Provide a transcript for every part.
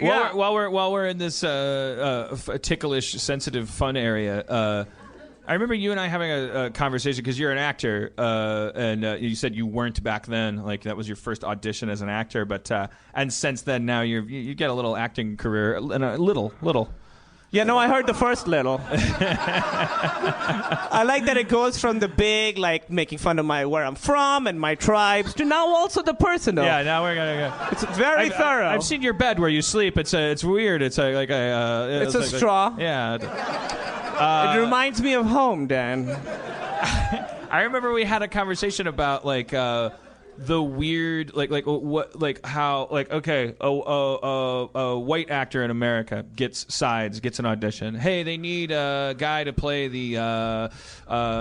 While we're in this ticklish, sensitive, fun area, I remember you and I having a conversation because you're an actor, and you said you weren't back then. Like that was your first audition as an actor, but and since then now you get a little acting career, and a little. Yeah, no, I heard the first little. I like that it goes from the big, like making fun of where I'm from and my tribes, to now also the personal. Yeah, now we're gonna go. It's very thorough. I've seen your bed where you sleep. It's weird. It's like a. It's a straw. Yeah. It reminds me of home, Dan. I remember we had a conversation about like the weird how a white actor in America gets an audition. Hey, they need a guy to play the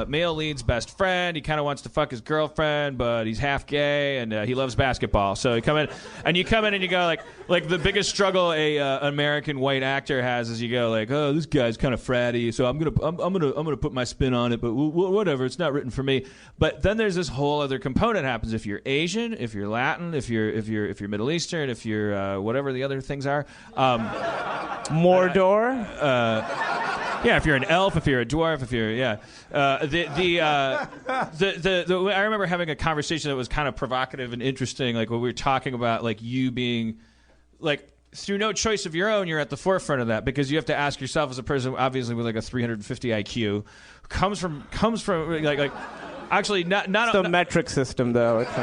male lead's best friend. He kind of wants to fuck his girlfriend, but he's half gay and he loves basketball. So you come in and you go like the biggest struggle a American white actor has is you go like, oh, this guy's kind of fratty, so I'm gonna put my spin on it, but whatever, it's not written for me. But then there's this whole other component happens if you're Asian, if you're Latin, if you're Middle Eastern, if you're whatever the other things are. Mordor. Yeah, if you're an elf, if you're a dwarf, if you're I remember having a conversation that was kind of provocative and interesting, like when we were talking about like you being like. Through no choice of your own, you're at the forefront of that because you have to ask yourself as a person, obviously with like a 350 IQ, comes from like actually not it's the metric system though. It's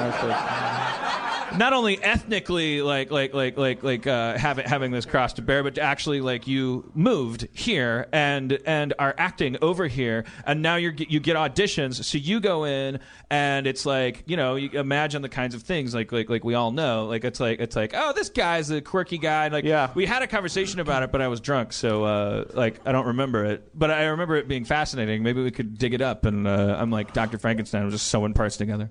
not only ethnically having this cross to bear, but actually like you moved here and are acting over here, and now you get auditions. So you go in, and it's like you imagine the kinds of things like we all know. Like it's like oh, this guy's a quirky guy. Like we had a conversation about it, but I was drunk, so I don't remember it. But I remember it being fascinating. Maybe we could dig it up, and I'm like Dr. Frankenstein, was just sewing parts together.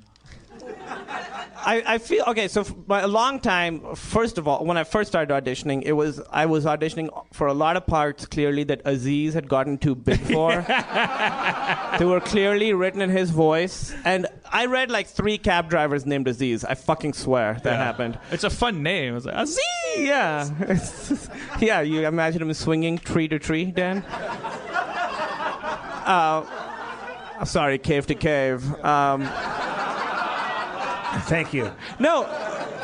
I feel okay. So for a long time, first of all, when I first started auditioning, I was auditioning for a lot of parts clearly that Aziz had gotten too big for. They were clearly written in his voice, and I read like 3 cab drivers named Aziz. I fucking swear that happened. It's a fun name. It's like Aziz. Yeah, yeah. You imagine him swinging tree to tree, Dan. Sorry, cave to cave. Thank you. No,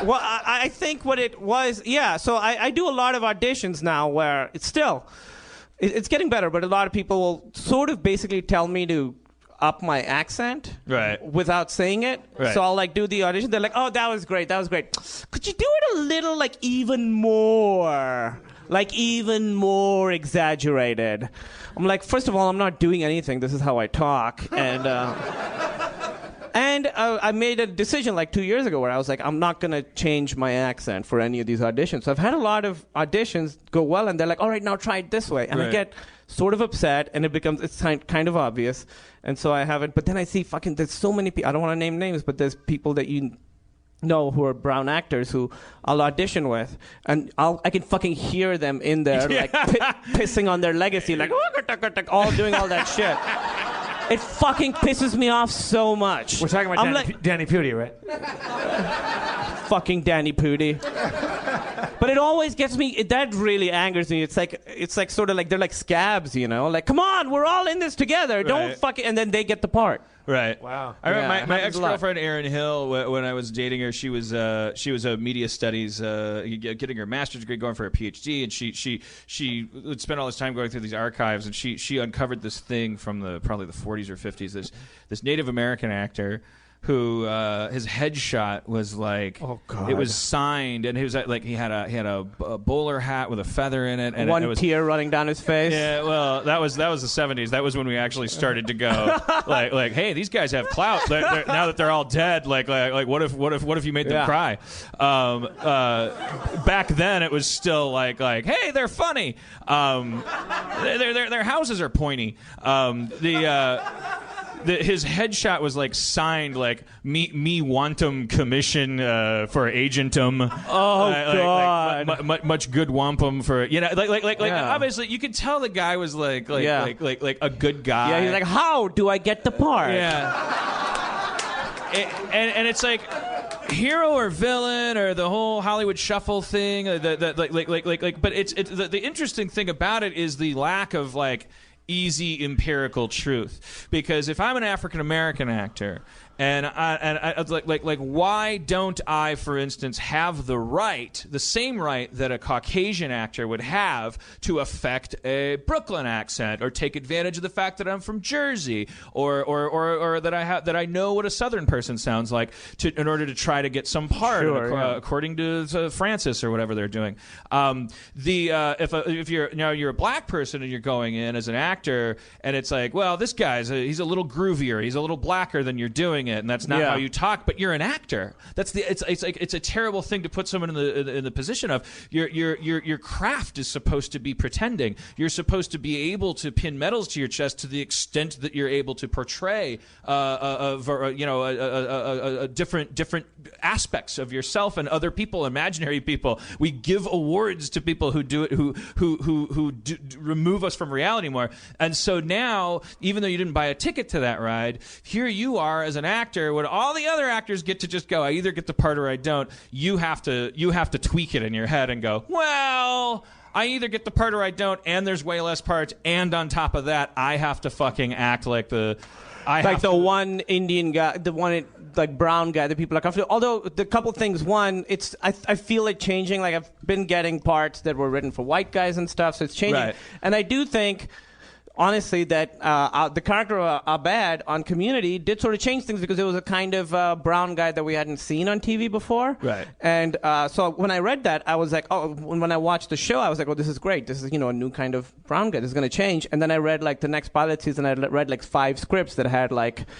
well, I think what it was, so I do a lot of auditions now where it's getting better, but a lot of people will sort of basically tell me to up my accent without saying it. Right. So I'll like do the audition. They're like, oh, that was great. Could you do it a little like even more exaggerated? I'm like, first of all, I'm not doing anything. This is how I talk. And I made a decision like 2 years ago where I was like, I'm not going to change my accent for any of these auditions. So I've had a lot of auditions go well, and they're like, all right, now try it this way. And I get sort of upset, and it's kind of obvious. And so I haven't. But then I see there's so many people. I don't want to name names, but there's people that you know who are brown actors who I'll audition with, and I can fucking hear them in there like pissing on their legacy, like all doing all that shit. It fucking pisses me off so much. We're talking about Danny Pudi, right? Fucking Danny Pudi. But it always gets me. That really angers me. It's like sort of like they're like scabs, Like, come on, we're all in this together. Don't fucking. And then they get the part. Right. Wow. I remember my ex-girlfriend Erin Hill. When I was dating her, she was a media studies, getting her master's degree, going for a PhD, and she would spend all this time going through these archives, and she uncovered this thing from probably the 40s or 50s. This Native American actor who his headshot was like, oh God, it was signed, and he was like he had a bowler hat with a feather in it, and one tear running down his face. Yeah, well, that was the 70s. That was when we actually started to go like, hey, these guys have clout. Now that they're all dead, like what if you made them cry? Back then it was still like hey, they're funny. Their houses are pointy. His headshot was like signed like me wantum commission for agentum. Oh God! Like, much good wampum for obviously you could tell the guy was like a good guy. Yeah, he's like, how do I get the part? Yeah. And it's like. hero or villain or the whole Hollywood shuffle thing. But it's the interesting thing about it is the lack of like easy empirical truth. Because if I'm an African American actor. And I like why don't I, for instance, have the same right that a Caucasian actor would have to affect a Brooklyn accent, or take advantage of the fact that I'm from Jersey, or that I know what a Southern person sounds like in order to try to get some part, according to Francis or whatever they're doing. If you're a black person and you're going in as an actor, and it's like, well, this guy's he's a little groovier, he's a little blacker than you're doing it, and that's not how you talk. But you're an actor. It's a terrible thing to put someone in the position of. Your craft is supposed to be pretending. You're supposed to be able to pin medals to your chest to the extent that you're able to portray different aspects of yourself and other people, imaginary people. We give awards to people who do it, who remove us from reality more. And so now, even though you didn't buy a ticket to that ride, here you are as an actor, when all the other actors get to just go, I either get the part or I don't. You have to tweak it in your head and go, well, I either get the part or I don't, and there's way less parts, and on top of that, I have to fucking act like one Indian guy, the one brown guy that people are comfortable. Although the couple things, one, I feel it changing. Like I've been getting parts that were written for white guys and stuff, so it's changing. Right. And I do think, honestly, that the character of Abed on Community did sort of change things, because it was a kind of brown guy that we hadn't seen on TV before. Right. And so when I read that, I was like, oh, when I watched the show, I was like, oh, this is great. This is, a new kind of brown guy. This is going to change. And then I read the next pilot season, I read 5 scripts that had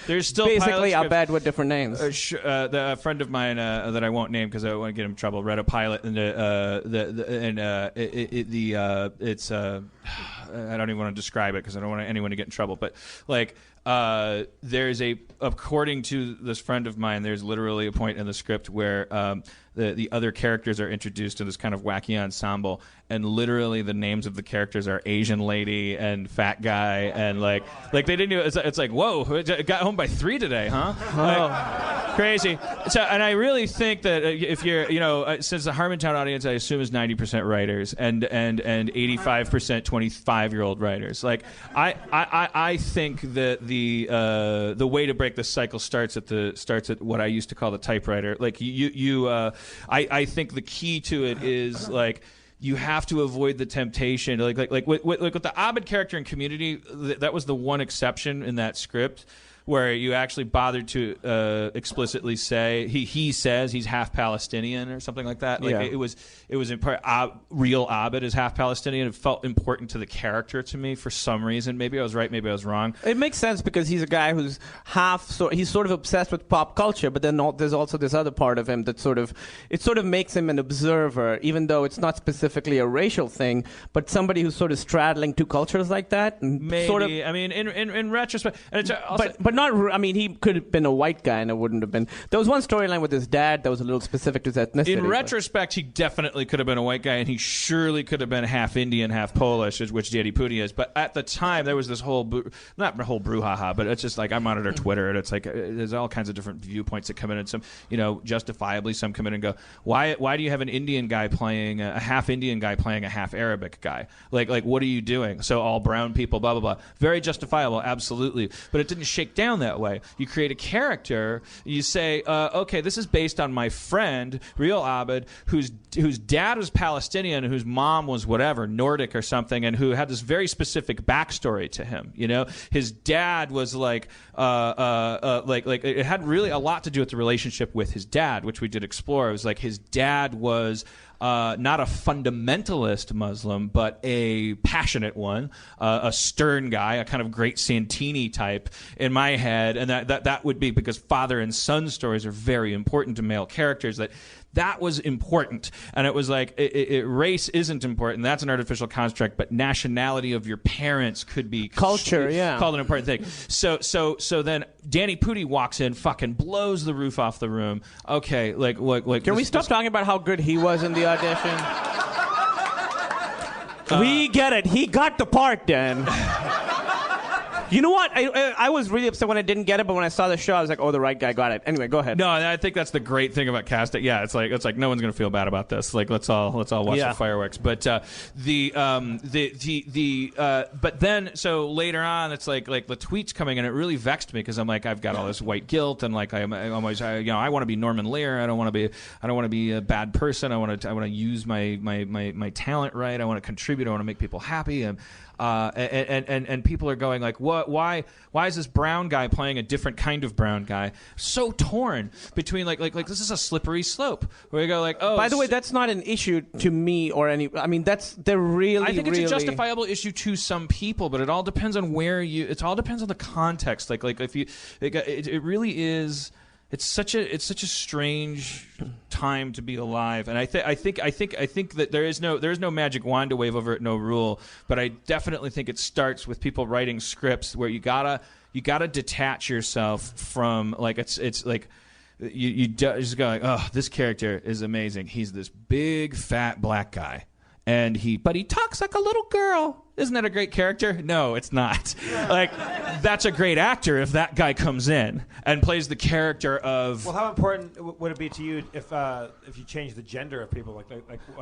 there's still basically Abed with different names. A friend of mine that I won't name because I don't want to get him in trouble read a pilot, and it's I don't even want to describe it because I don't want anyone to get in trouble. But there's according to this friend of mine, there's literally a point in the script where the other characters are introduced in this kind of wacky ensemble, and literally the names of the characters are Asian lady and fat guy, and like they didn't do it's like, whoa, got home by 3 today, huh? Crazy. So, and I really think that if you're, since the Harmontown audience, I assume, is 90% writers and 85% 25-year-old writers. Like I think that the way to break the cycle starts at what I used to call the typewriter. Like I think the key to it is you have to avoid the temptation. Like with the Abed character in Community, that was the one exception in that script where you actually bothered to explicitly say he says he's half Palestinian or something like that. It was in part real Abed is half Palestinian. It felt important to the character to me for some reason. Maybe I was right, maybe I was wrong. It makes sense because he's a guy who's he's sort of obsessed with pop culture, but then there's also this other part of him that sort of makes him an observer, even though it's not specifically a racial thing, but somebody who's sort of straddling 2 cultures like that. Maybe. Sort of, I mean, in retrospect, and it's also, but not. I mean, he could have been a white guy, and it wouldn't have been. There was one storyline with his dad that was a little specific to his ethnicity. In retrospect, he definitely could have been a white guy, and he surely could have been half Indian, half Polish, which Danny Pudi is. But at the time, there was this not a whole brouhaha, but it's just like I monitor Twitter, and it's like there's all kinds of different viewpoints that come in, and some, justifiably, some come in and go, why do you have an Indian guy playing a half Indian guy playing a half Arabic guy? Like what are you doing? So all brown people, blah blah blah. Very justifiable, absolutely. But it didn't shake down that way. You create a character. You say, okay, this is based on my friend, real Abed, whose dad was Palestinian, whose mom was whatever, Nordic or something, and who had this very specific backstory to him. His dad was like it had really a lot to do with the relationship with his dad, which we did explore. It was like his dad was not a fundamentalist Muslim, but a passionate one, a stern guy, a kind of great Santini type in my head, and that would be because father and son stories are very important to male characters. That was important, and it was like race isn't important. That's an artificial construct, but nationality of your parents could be culture, called an important thing. So then Danny Pudi walks in, fucking blows the roof off the room. Okay, can we stop talking about how good he was in the audition? We get it. He got the part, Dan. You know what? I was really upset when I didn't get it, but when I saw the show, I was like, oh, the right guy got it. Anyway, go ahead. No, I think that's the great thing about casting. Yeah, it's like no one's gonna feel bad about this. Like let's all watch the fireworks. But but then so later on, it's like the tweets coming, and it really vexed me because I'm like, I've got all this white guilt, and like I'm always I want to be Norman Lear. I don't want to be a bad person. I want to use my talent right. I want to contribute. I want to make people happy. And people are going like, what? Why is this brown guy playing a different kind of brown guy? So torn between like this is a slippery slope where you go like, oh. By the way, that's not an issue to me or any. I mean, they're really. I think it's a justifiable issue to some people, but it all depends on where you. It all depends on the context. Like if you, it really is. It's such a strange time to be alive, and I think that there is no magic wand to wave over it, no rule. But I definitely think it starts with people writing scripts where you gotta detach yourself from like it's like you just go like, oh, this character is amazing. He's this big fat black guy, but he talks like a little girl. Isn't that a great character? No, it's not. Like, that's a great actor if that guy comes in and plays the character of. Well, how important would it be to you if you change the gender of people? Like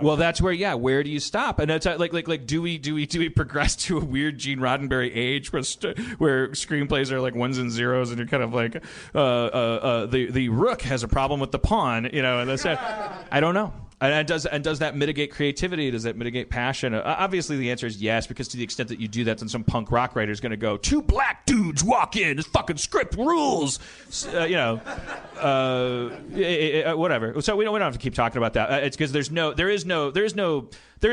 well, that's where where do you stop? And it's like do we progress to a weird Gene Roddenberry age where screenplays are like ones and zeros and you're kind of like the rook has a problem with the pawn, and that's it. I don't know. And does that mitigate creativity? Does that mitigate passion? Obviously, the answer is yes, because to the extent that you do that, then some punk rock writer is going to go, 2 black dudes walk in, this fucking script rules, whatever. So we don't have to keep talking about that. It's because there is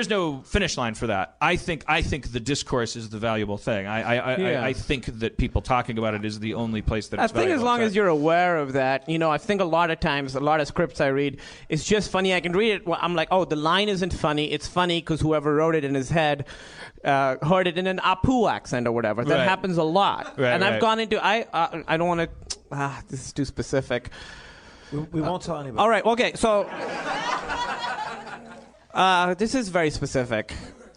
no finish line for that. I think the discourse is the valuable thing. I think that people talking about it is the only place that it's valuable. I think as long as you're aware of that, I think a lot of times, a lot of scripts I read, it's just funny. I can read it. I'm like, oh, the line isn't funny. It's funny because whoever wrote it in his head heard it in an Apu accent or whatever. That happens a lot. Right, I've gone into, I don't want to, this is too specific. We won't tell anybody. All right, okay, so this is very specific.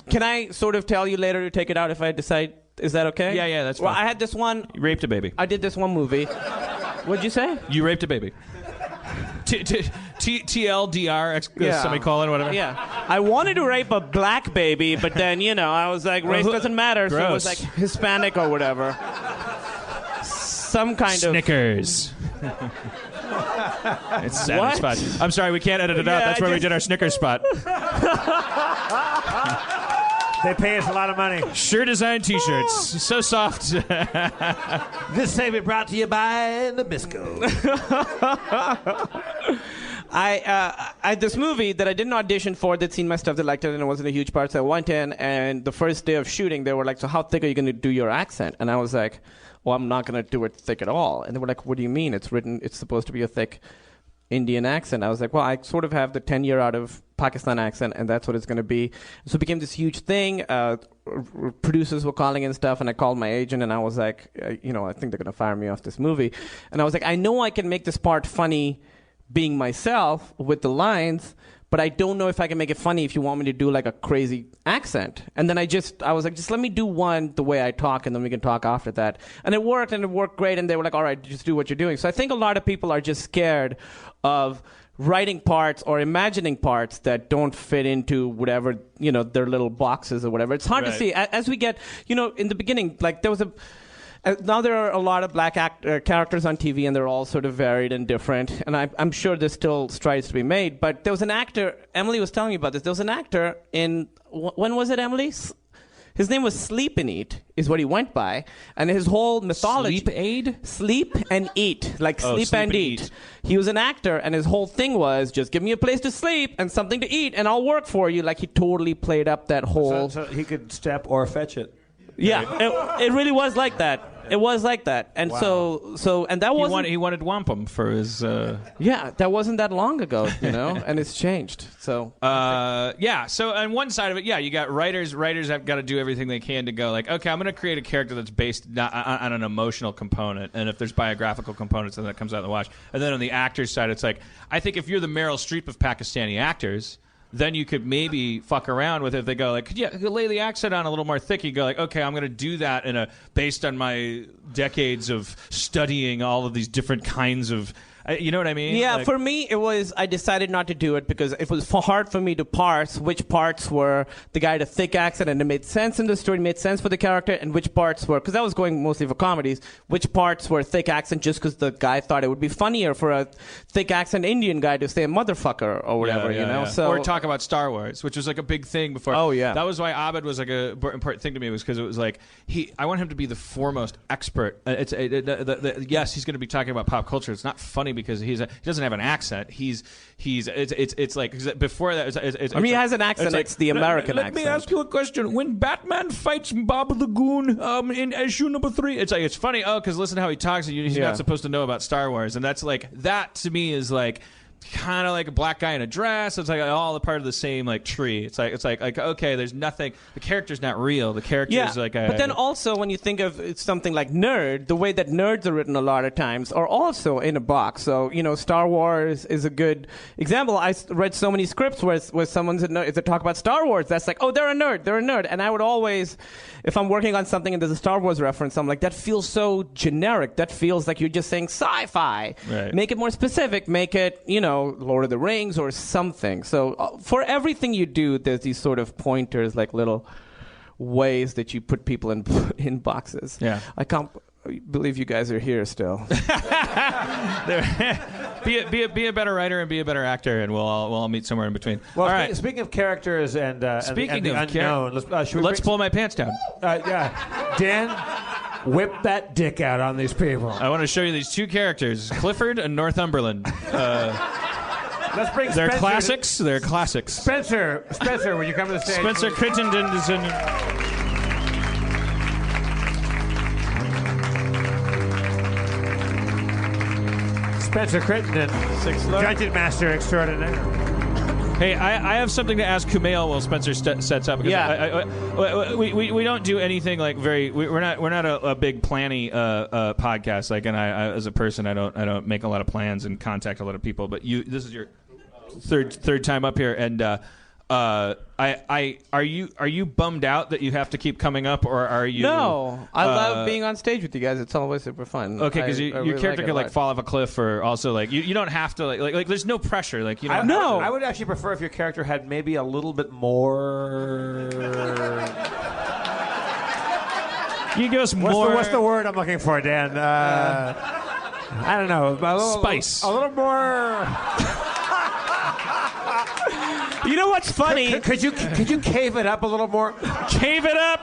Can I sort of tell you later to take it out if I decide? Is that okay? Yeah, that's fine. Well, I had this one. You raped a baby. I did this one movie. What'd you say? You raped a baby. TLDR, semicolon, whatever. Yeah. I wanted to rape a black baby, but then, I was like, race doesn't matter, so it was like Hispanic or whatever. Some kind Snickers. It's Savage Spot. I'm sorry, we can't edit it out. That's where we did our Snickers spot. They pay us a lot of money. Sure design T-shirts. So soft. This segment brought to you by Nabisco. I had this movie that I didn't audition for. They'd seen my stuff, they liked it, and it wasn't a huge part, so I went in, and the first day of shooting, they were like, so how thick are you going to do your accent? And I was like, well, I'm not going to do it thick at all. And they were like, what do you mean? It's supposed to be a thick Indian accent. I was like, well, I sort of have the 10-year out of Pakistan accent, and that's what it's going to be. So it became this huge thing. Producers were calling in stuff, and I called my agent, and I was like, I think they're going to fire me off this movie. And I was like, I know I can make this part funny being myself with the lines, but I don't know if I can make it funny if you want me to do like a crazy accent. And then I was like, just let me do one the way I talk, and then we can talk after that. And it worked great, and they were like, all right, just do what you're doing. So I think a lot of people are just scared of writing parts or imagining parts that don't fit into whatever, their little boxes or whatever. It's hard to see. As we get, in the beginning, like there was now there are a lot of black characters on TV, and they're all sort of varied and different. And I'm sure there's still strides to be made. But there was an actor, Emily was telling me about this. There was an actor in, when was it, Emily? His name was Sleep and Eat, is what he went by. And his whole mythology... Sleep Aid? Sleep and Eat. Like sleep and eat. He was an actor, and his whole thing was, just give me a place to sleep and something to eat, and I'll work for you. Like, he totally played up that whole... So he could step or fetch it. Yeah, it really was like that. It was like that. And wow. And that wasn't... He wanted wampum for his... Yeah, that wasn't that long ago, and it's changed. So... So on one side of it, you got writers. Writers have got to do everything they can to go like, okay, I'm going to create a character that's based on an emotional component, and if there's biographical components, then that comes out in the wash. And then on the actors' side, it's like, I think if you're the Meryl Streep of Pakistani actors... then you could maybe fuck around with it. If they go like, yeah, lay the accent on a little more thick. You go like, okay, I'm going to do that based on my decades of studying all of these different kinds of. You know what I mean? Yeah, for me, I decided not to do it because it was hard for me to parse which parts were the guy with a thick accent and it made sense in the story, made sense for the character, and which parts were, because I was going mostly for comedies, which parts were thick accent just because the guy thought it would be funnier for a thick accent Indian guy to say a motherfucker or whatever, you know? Yeah. So, or talk about Star Wars, which was like a big thing before. Oh, yeah. That was why Abed was like a important thing to me, was because it was like, I want him to be the foremost expert. Yes, he's going to be talking about pop culture. It's not funny because he doesn't have an accent. It's like before that. he has an accent. It's the American accent. Let me ask you a question. When Batman fights Bob the Goon in issue number 3, it's funny. Oh, because listen to how he talks. He's not supposed to know about Star Wars, and that's like that to me is like. Kind of like a black guy in a dress. It's like all a part of the same like tree. It's like okay, there's nothing. The character's not real. The character's like. But then also when you think of something like nerd, the way that nerds are written a lot of times are also in a box. So Star Wars is a good example. I read so many scripts where someone's a nerd. If they talk about Star Wars, that's like, oh, they're a nerd. And I would always, if I'm working on something and there's a Star Wars reference, I'm like, that feels so generic. That feels like you're just saying sci-fi. Right. Make it more specific. Make it Lord of the Rings or something. So for everything you do, there's these sort of pointers, like little ways that you put people in boxes. Yeah. I can't believe you guys are here still. be a better writer and be a better actor, and we'll all meet somewhere in between. Well, all right. Speaking of characters and the unknown, let's pull my pants down. Yeah, Dan, whip that dick out on these people. I want to show you these two characters, Clifford and Northumberland. Let's bring. They're Spencer classics. They're classics. Spencer, when you come to the stage. Spencer Crittenden is in. Spencer Crittenden, Dungeon Master Extraordinaire. Hey, I have something to ask Kumail while Spencer sets up. We don't do anything like we're not a big planny podcast. Like, and I as a person, I don't make a lot of plans and contact a lot of people. But this is your third time up here, and are you bummed out that you have to keep coming up, or are you? No, I love being on stage with you guys. It's always super fun. Okay, because your really character like could like fall off a cliff, or also like you don't have to like there's no pressure. Like I would actually prefer if your character had maybe a little bit more. You give us more. What's the word I'm looking for, Dan? I don't know. Spice. A little more. You know what's funny? Could you cave it up a little more? Cave it up.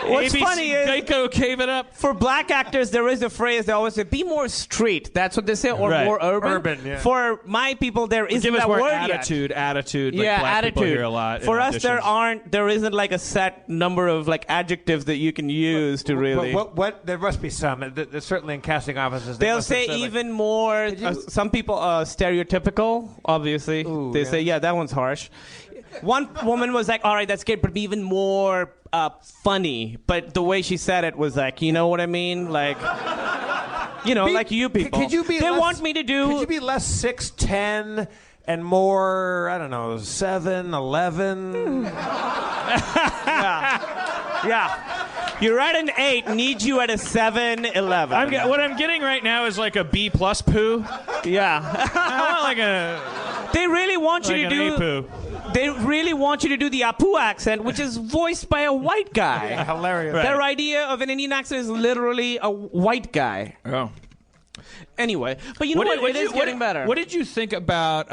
What's ABC funny is Geico, cave it up. For black actors, there is a phrase they always say: "Be more street." That's what they say, or Right. more urban. Urban, yeah. For my people, there isn't Give us that more word attitude. yet. Attitude. Like Yeah, black attitude. people hear a lot. For in us, auditions. there isn't like a set number of like adjectives that you can use to really. What? There must be some. There's certainly in casting offices. They'll say even more. Some people stereotypical. Obviously, Ooh, they yeah. say, "Yeah, that one's harsh." One woman was like, "All right, that's good, but be even more funny." But the way she said it was like, you know what I mean? Like, like you people. Could you be? They less, want me to do. Could you be less 6'10" and more? I don't know, 7'11"? Yeah. You're at an 8. Need you at a 7-11. What I'm getting right now is like a B+ poo. Yeah. I want like a. They really want you Like to an do. Apu. They really want you to do the Apu accent, which is voiced by a white guy. Yeah, hilarious. Right. Their idea of an Indian accent is literally a white guy. Oh. Anyway, but you know what? It is getting better. What did you think about?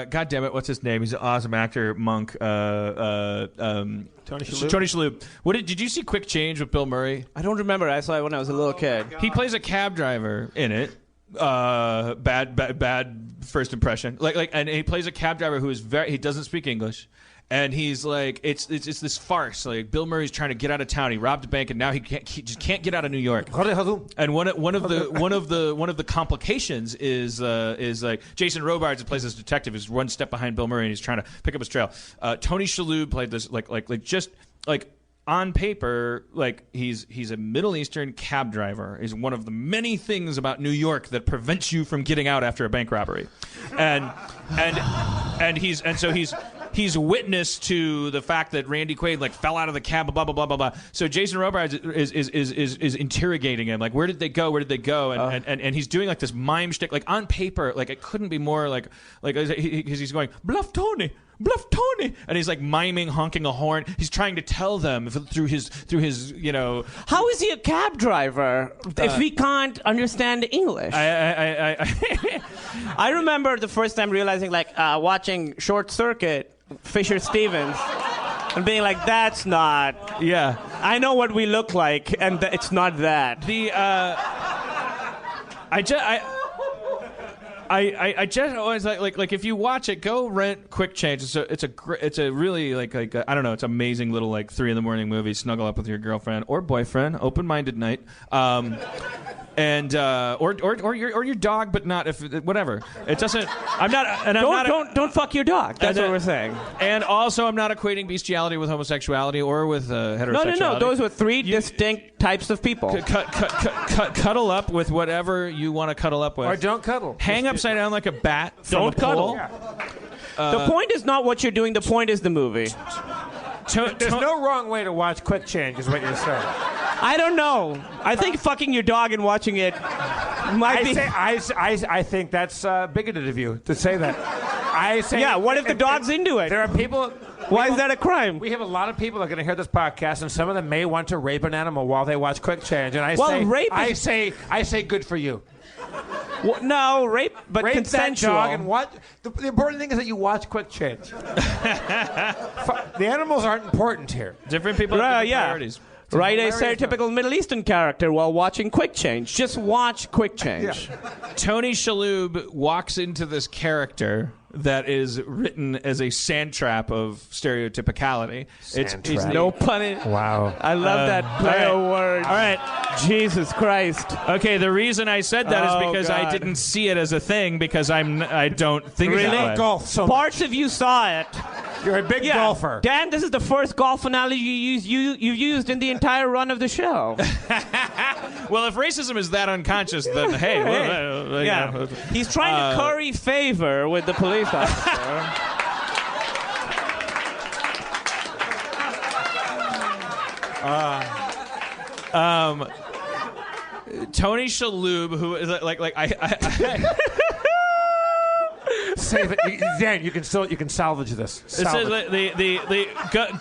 God damn it! What's his name? He's an awesome actor, Monk. Tony Shalhoub. Did you see Quick Change with Bill Murray? I don't remember. I saw it when I was a little kid. He plays a cab driver in it. Bad first impression. And he plays a cab driver who is he doesn't speak English. And he's like, it's this farce. Like Bill Murray's trying to get out of town. He robbed a bank, and now he just can't get out of New York. And one of the complications is like Jason Robards, who plays this detective, is one step behind Bill Murray, and he's trying to pick up his trail. Tony Shalhoub played this like on paper, like he's a Middle Eastern cab driver. Is one of the many things about New York that prevents you from getting out after a bank robbery, and he's witness to the fact that Randy Quaid like fell out of the cab, blah blah blah blah blah. So Jason Robards is interrogating him, like where did they go, and he's doing like this mime shtick, like on paper, like it couldn't be more like because he's going bluff Tony, and he's like miming, honking a horn. He's trying to tell them through his How is he a cab driver if he can't understand English? I remember the first time realizing, like, watching Short Circuit, Fisher Stevens, and being like, that's not. Yeah. I know what we look like, and it's not that. I just always like if you watch it, go rent Quick Change. It's a really like I don't know, it's amazing little like 3 a.m. movie. Snuggle up with your girlfriend or boyfriend, open-minded night, and or your dog, but not if whatever. It doesn't. Don't fuck your dog. That's what we're saying. And also, I'm not equating bestiality with homosexuality or with heterosexuality. No. Those were 3 distinct types of people. Cuddle up with whatever you want to cuddle up with, or don't cuddle. Hang upside down like a bat. Don't cuddle. Yeah. The point is not what you're doing. The point is the movie. There's no wrong way to watch Quick Change, is what you're saying. I don't know. I think fucking your dog and watching it might be. I think that's bigoted of you to say that. I say. Yeah. What if the dog's into it? There are people. Why is that a crime? We have a lot of people that are going to hear this podcast, and some of them may want to rape an animal while they watch Quick Change. And I say, good for you. Well, no, rape, but rape consensual. That dog and what? The important thing is that you watch Quick Change. The animals aren't important here. Different people have different priorities. Write a stereotypical Middle Eastern character while watching Quick Change. Just watch Quick Change. Yeah. Tony Shalhoub walks into this character that is written as a sandtrap of stereotypicality. It's no pun in. Wow. I love that play of words. All right. Jesus Christ. Okay, the reason I said that is because God. I didn't see it as a thing because I don't think Really? it's that way. Golf so Parts of you saw it. You're a big golfer. Dan, this is the first golf analogy you've used in the entire run of the show. Well, if racism is that unconscious, then hey. Yeah. He's trying to curry favor with the police officer. Tony Shalhoub, who is like I Save it, Dan. You can salvage this.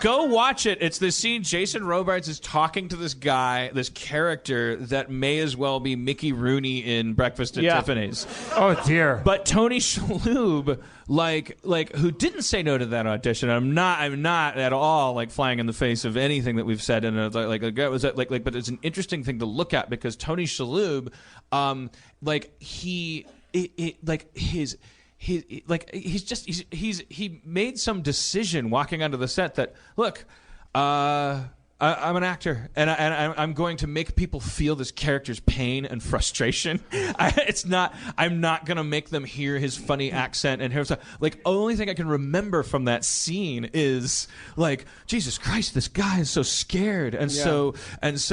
Go watch it. It's the scene. Jason Robards is talking to this guy, this character that may as well be Mickey Rooney in Breakfast at Tiffany's. Oh dear. But Tony Shalhoub, like who didn't say no to that audition. I'm not at all like flying in the face of anything that we've said. And but it's an interesting thing to look at because Tony Shalhoub, he made some decision walking onto the set that look, I'm an actor and I'm going to make people feel this character's pain and frustration. I'm not going to make them hear his funny accent and hear stuff. Like only thing I can remember from that scene is like Jesus Christ, this guy is so scared and so he's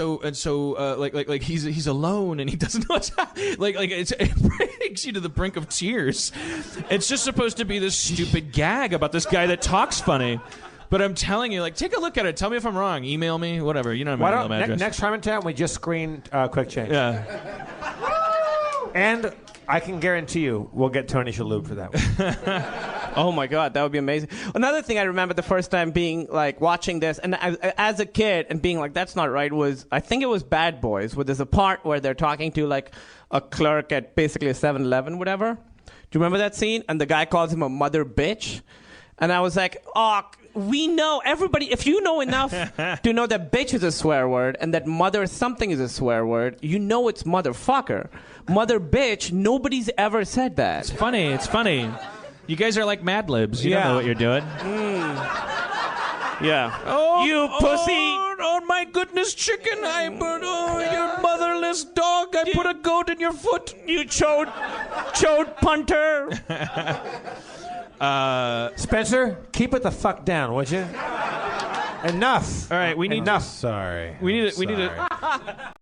alone and he doesn't know what's happening. It brings you to the brink of tears. It's just supposed to be this stupid gag about this guy that talks funny. But I'm telling you, take a look at it. Tell me if I'm wrong. Email me, whatever. You know my email address. Next Harmontown, we just screen Quick Change. Yeah. And I can guarantee you, we'll get Tony Shalhoub for that one. Oh my God, that would be amazing. Another thing I remember the first time being watching this, and as a kid, and being like, "That's not right." Was I think it was Bad Boys, where there's a part where they're talking to a clerk at basically a 7-Eleven, whatever. Do you remember that scene? And the guy calls him a mother bitch, and I was like, "Oh." We know, everybody, if you know enough to know that bitch is a swear word and that mother something is a swear word, you know it's motherfucker. Mother bitch, nobody's ever said that. It's funny. You guys are like Mad Libs. You don't know what you're doing. Yeah. Oh, you pussy. Oh, my goodness, chicken. Your motherless dog. I put a goat in your foot. You chode punter. Spencer, keep it the fuck down, would you? Enough. All right, we need enough. Sorry. We need to